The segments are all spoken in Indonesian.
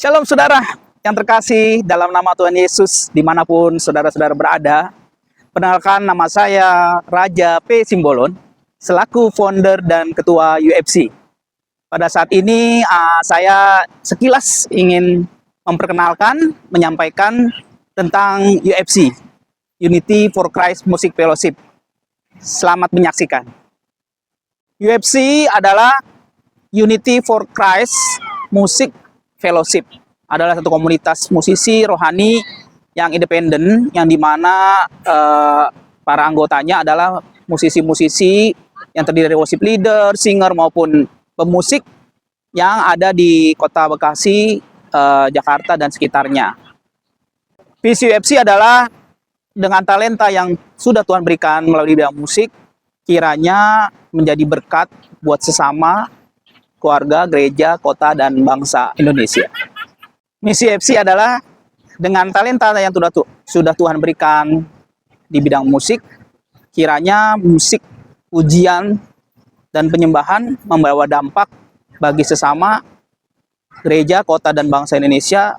Shalom saudara yang terkasih dalam nama Tuhan Yesus dimanapun saudara-saudara berada. Perkenalkan, nama saya Raja P. Simbolon selaku founder dan ketua UFC. Pada saat ini saya sekilas ingin memperkenalkan, menyampaikan tentang UFC, Unity for Christ Music Fellowship. Selamat menyaksikan. UFC adalah Unity for Christ Music Fellowship, adalah satu komunitas musisi rohani yang independen, yang dimana para anggotanya adalah musisi-musisi yang terdiri dari worship leader, singer maupun pemusik yang ada di kota Bekasi, Jakarta dan sekitarnya. Visi UFC adalah dengan talenta yang sudah Tuhan berikan melalui bidang musik, kiranya menjadi berkat buat sesama, keluarga, gereja, kota, dan bangsa Indonesia. Misi FC adalah dengan talenta yang sudah Tuhan berikan di bidang musik, kiranya musik, pujian, dan penyembahan membawa dampak bagi sesama, gereja, kota, dan bangsa Indonesia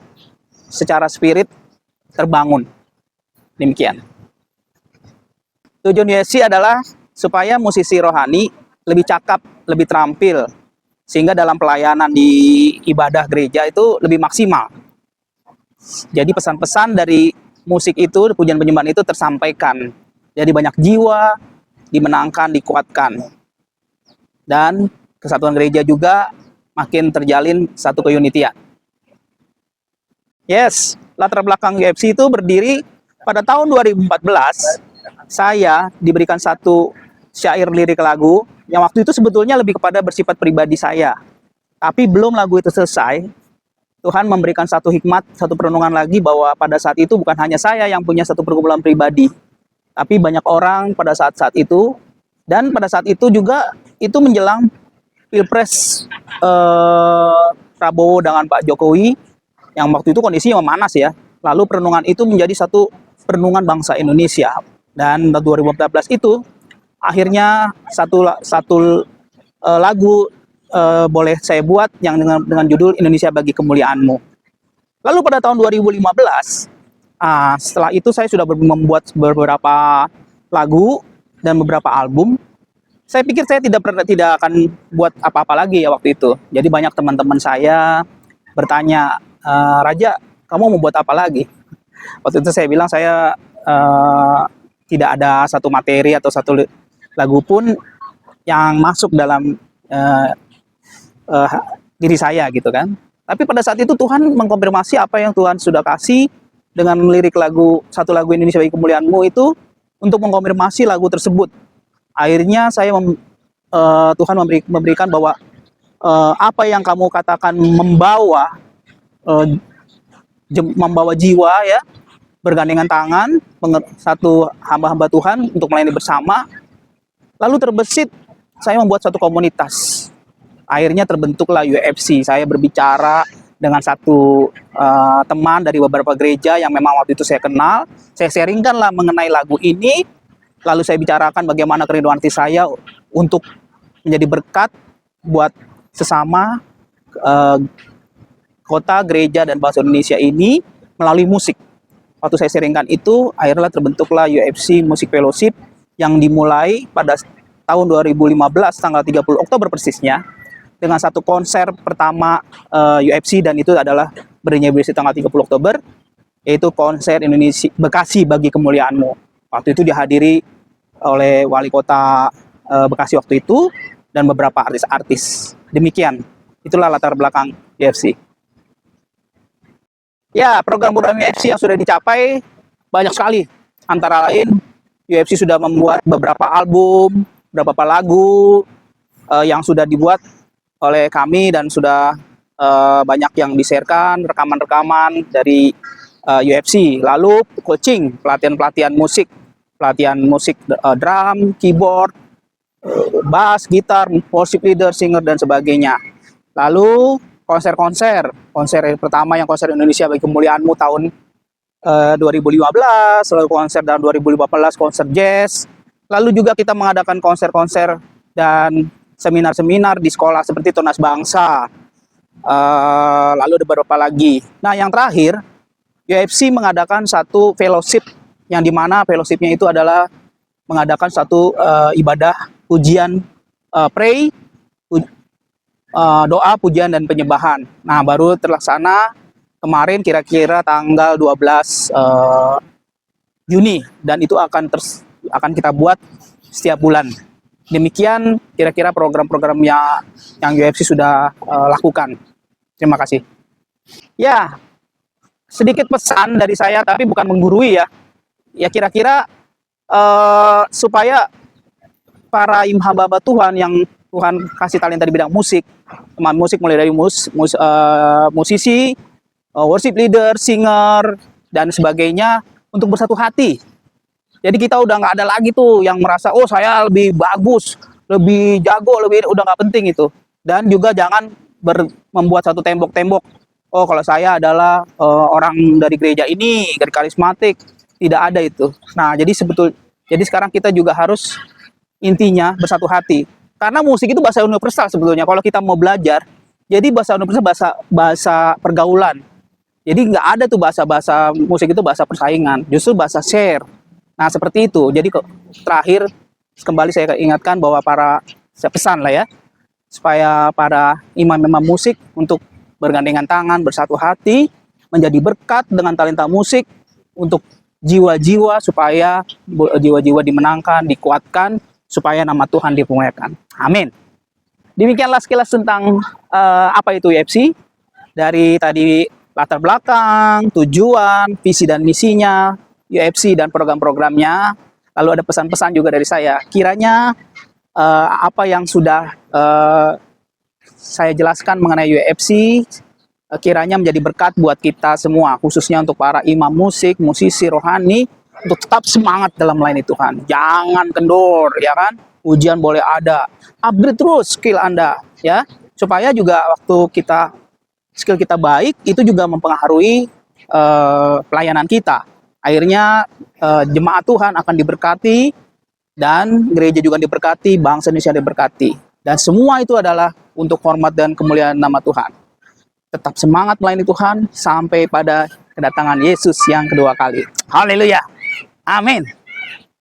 secara spirit terbangun. Demikian. Tujuan UFC adalah supaya musisi rohani lebih cakap, lebih terampil, sehingga dalam pelayanan di ibadah gereja itu lebih maksimal. Jadi pesan-pesan dari musik itu, pujian penyembahan itu tersampaikan. Jadi banyak jiwa dimenangkan, dikuatkan. Dan kesatuan gereja juga makin terjalin satu keunitian. Yes, latar belakang UFC itu berdiri pada tahun 2014. Saya diberikan satu syair lirik lagu yang waktu itu sebetulnya lebih kepada bersifat pribadi saya. Tapi belum lagu itu selesai, Tuhan memberikan satu hikmat, satu perenungan lagi bahwa pada saat itu bukan hanya saya yang punya satu pergumulan pribadi, tapi banyak orang pada saat-saat itu. Dan pada saat itu juga itu menjelang Pilpres Prabowo dengan Pak Jokowi, yang waktu itu kondisinya memanas ya. Lalu perenungan itu menjadi satu perenungan bangsa Indonesia. Dan 2014 itu akhirnya satu lagu boleh saya buat yang dengan judul Indonesia Bagi Kemuliaan-Mu. Lalu pada tahun 2015, setelah itu saya sudah membuat beberapa lagu dan beberapa album. Saya pikir saya tidak akan buat apa-apa lagi ya waktu itu. Jadi banyak teman-teman saya bertanya, Raja, kamu mau buat apa lagi? Waktu itu saya bilang saya tidak ada satu materi atau satu lagu pun yang masuk dalam diri saya gitu kan. Tapi pada saat itu Tuhan mengkonfirmasi apa yang Tuhan sudah kasih dengan lirik satu lagu Indonesia Bagi Kemuliaan-Mu itu untuk mengkonfirmasi lagu tersebut. Akhirnya saya Tuhan memberikan bahwa apa yang kamu katakan eh, membawa jiwa ya, bergandengan tangan, satu hamba-hamba Tuhan untuk melayani bersama. Lalu terbesit saya membuat satu komunitas. Akhirnya terbentuklah UFC. Saya berbicara dengan satu teman dari beberapa gereja yang memang waktu itu saya kenal. Saya sharingkanlah mengenai lagu ini. Lalu saya bicarakan bagaimana kerinduan hati saya untuk menjadi berkat buat sesama kota, gereja, dan bangsa Indonesia ini melalui musik. Waktu saya sharingkan itu, akhirnya terbentuklah UFC Music Fellowship yang dimulai pada tahun 2015 tanggal 30 Oktober persisnya dengan satu konser pertama UFC, dan itu adalah Berinya UFC tanggal 30 Oktober, yaitu konser Indonesia Bekasi Bagi Kemuliaan-Mu. Waktu itu dihadiri oleh wali kota Bekasi waktu itu dan beberapa artis-artis. Demikian, itulah latar belakang UFC. Ya, program-program UFC yang sudah dicapai banyak sekali. Antara lain, UFC sudah membuat beberapa album, beberapa lagu yang sudah dibuat oleh kami dan sudah banyak yang di-sharekan, rekaman-rekaman dari UFC. Lalu coaching, pelatihan musik drum, keyboard, bass, gitar, worship leader, singer, dan sebagainya. Lalu konser pertama yang konser Indonesia Bagi Kemuliaan-Mu tahun 2015, lalu konser tahun 2015 konser jazz. Lalu juga kita mengadakan konser-konser dan seminar-seminar di sekolah seperti Tunas Bangsa. Lalu ada beberapa lagi. Nah, yang terakhir, UFC mengadakan satu fellowship yang dimana fellowshipnya itu adalah mengadakan satu ibadah pujian, doa, pujian, dan penyembahan. Nah, baru terlaksana kemarin kira-kira tanggal 12 Juni, dan itu akan kita buat setiap bulan. Demikian kira-kira program-programnya yang UFC sudah lakukan. Terima kasih. Ya, sedikit pesan dari saya, tapi bukan menggurui ya. Ya, kira-kira supaya para hamba-hamba Tuhan yang Tuhan kasih talenta di bidang musik, teman musik mulai dari musisi, worship leader, singer, dan sebagainya, untuk bersatu hati. Jadi kita udah nggak ada lagi tuh yang merasa, oh saya lebih bagus, lebih jago, udah nggak penting itu. Dan juga jangan membuat satu tembok-tembok. Oh, kalau saya adalah orang dari gereja ini, dari karismatik, tidak ada itu. Nah, jadi sekarang kita juga harus intinya bersatu hati. Karena musik itu bahasa universal sebetulnya. Kalau kita mau belajar, jadi bahasa universal bahasa pergaulan. Jadi nggak ada tuh bahasa musik itu bahasa persaingan, justru bahasa share. Nah, seperti itu. Jadi terakhir kembali saya ingatkan bahwa saya pesan lah ya, supaya para imam-imam musik untuk bergandengan tangan, bersatu hati, menjadi berkat dengan talenta musik untuk jiwa-jiwa, supaya jiwa-jiwa dimenangkan, dikuatkan, supaya nama Tuhan dimuliakan. Amin. Demikianlah sekilas tentang apa itu UFC. Dari tadi latar belakang, tujuan, visi dan misinya UFC dan program-programnya. Lalu ada pesan-pesan juga dari saya. Kiranya apa yang sudah saya jelaskan mengenai UFC kiranya menjadi berkat buat kita semua, khususnya untuk para imam musik, musisi rohani, untuk tetap semangat dalam melayani Tuhan. Jangan kendor, ya kan? Ujian boleh ada, upgrade terus skill Anda, ya. Supaya juga waktu skill kita baik, itu juga mempengaruhi pelayanan kita. Akhirnya jemaat Tuhan akan diberkati, dan gereja juga diberkati, bangsa Indonesia diberkati. Dan semua itu adalah untuk hormat dan kemuliaan nama Tuhan. Tetap semangat melayani Tuhan sampai pada kedatangan Yesus yang kedua kali. Haleluya. Amin.